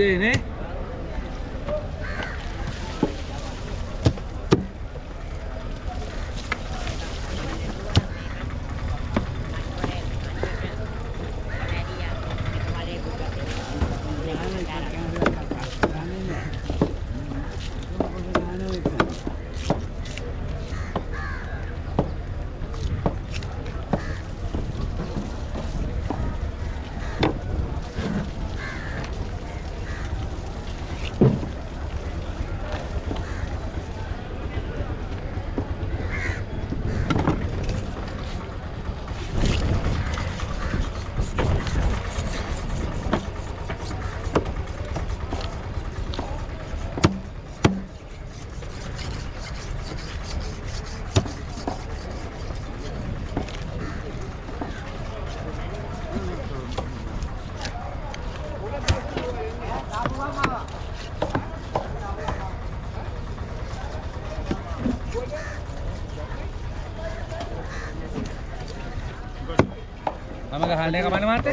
උදේ නේ මම ගහන්නේ කපන්නේ මාත්තේ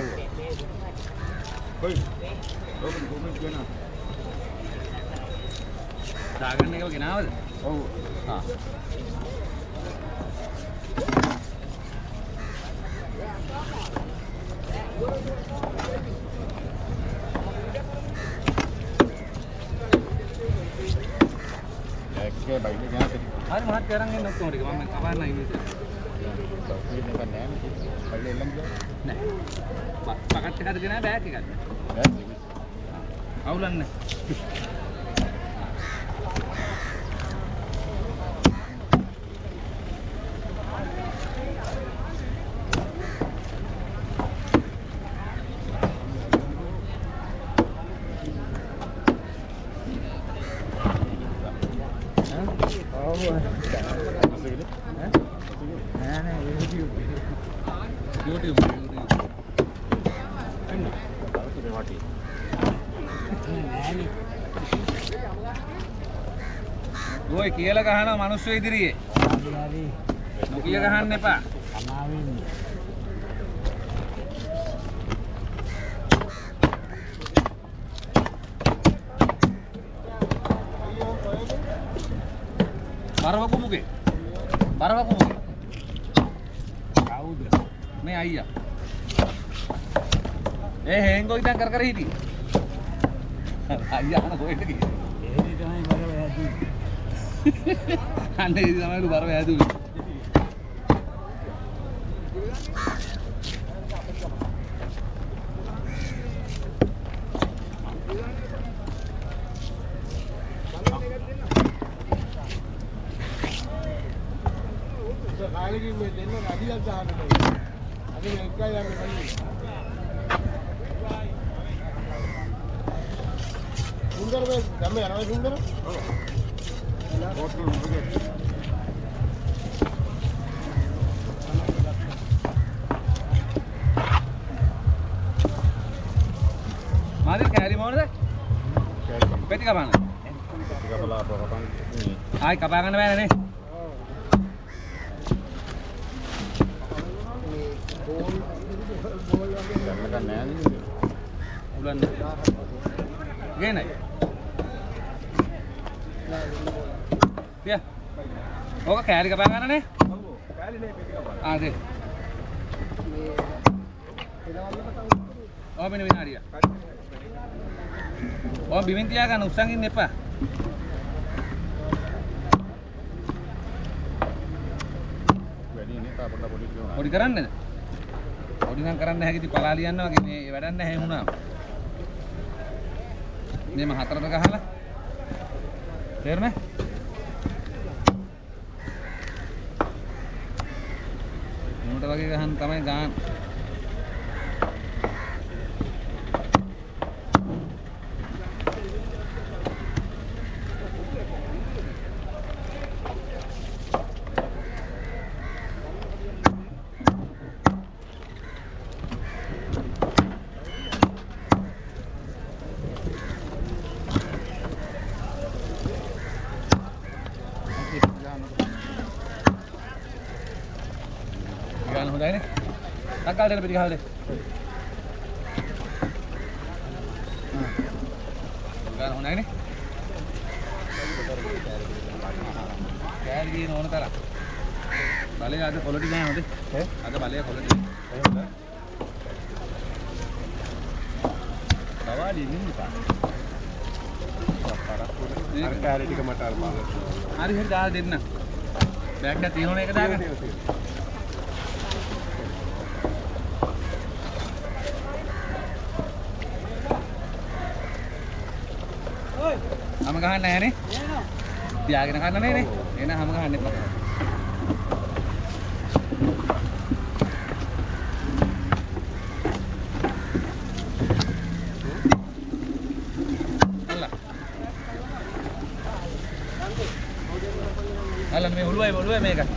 කොයි ලෝකෙ කොමෙන්ට් ගන්න දාගන්න එකව ගෙනාවද ඔව් හා ඒකේ බයිලේ ගන්න හරි මහත් අරන් එන්න ඔක්කොම ටික මම කපන්න ඉන්නේ මේක නෑ පල්ලේ එල්ලන් ගියා නෑ පකට් එකද ගෙනා බෑග් එකක්ද බෑග් එක අවුලන්නේ ඔය කියලා ගහනවා මිනිස්සු ඉදිරියේ. නොකිය ගහන්න එපා. බරවකු මුගේ. බරවකු මුගේ. කවුද? මේ අයියා. හේංගෝ ඉතින් කර හිටියේ. අයියා අන කොහෙද ගියේ? ඒ තමයි බරව ඇදුවේ. අනේ ඉතින් තමයි බරව ඇදුවේ. කාලෙකින් මේ දෙන්න නඩියක් දාන්න බෑ. අද මේ එකයි යන්නේ කන්නේ. सुंदर में गमे आना सुंदर बहुत लोग मादिर कैरी मोड़ दे पेटी का पाना पेटी का बला तो कपान आय कपांगन में नहीं बोल का नया उलन गए नहीं क्या होगा कैरी का पांगा ने कैरी नहीं पेटी का पांगा हाँ दे और मैंने बिना दिया और बिमिंती आगा नुकसान की नेपा बॉडी कराने बॉडी ना कराने है कि पला लिया ना कि ये वैडन है हुना ये महात्रा तो कहाँ ला तेर में नोट लगे कहाँ तमें गान गान हो जाए ने तक गाल दे पे दिखा दे ගන්න හොඳයි නේ. කෑලි දින ඕන තරම්. බලය අද කොලටි නෑ හොඳේ. අද බලය කොලටි. එහෙමද? බවාලි නින්දා. අර කෑලි ටික මට අර බලන්න. හරි හරි දාලා දෙන්න. බෑග් එක තියෙනවනේ ඒක දාගන්න. හැම ගහන්න නැහැ නේ. තියාගෙන කන්න නේ නේ. එන හැම ගහන්න එපා. අල්ල මේ ඔළුවයි මේක.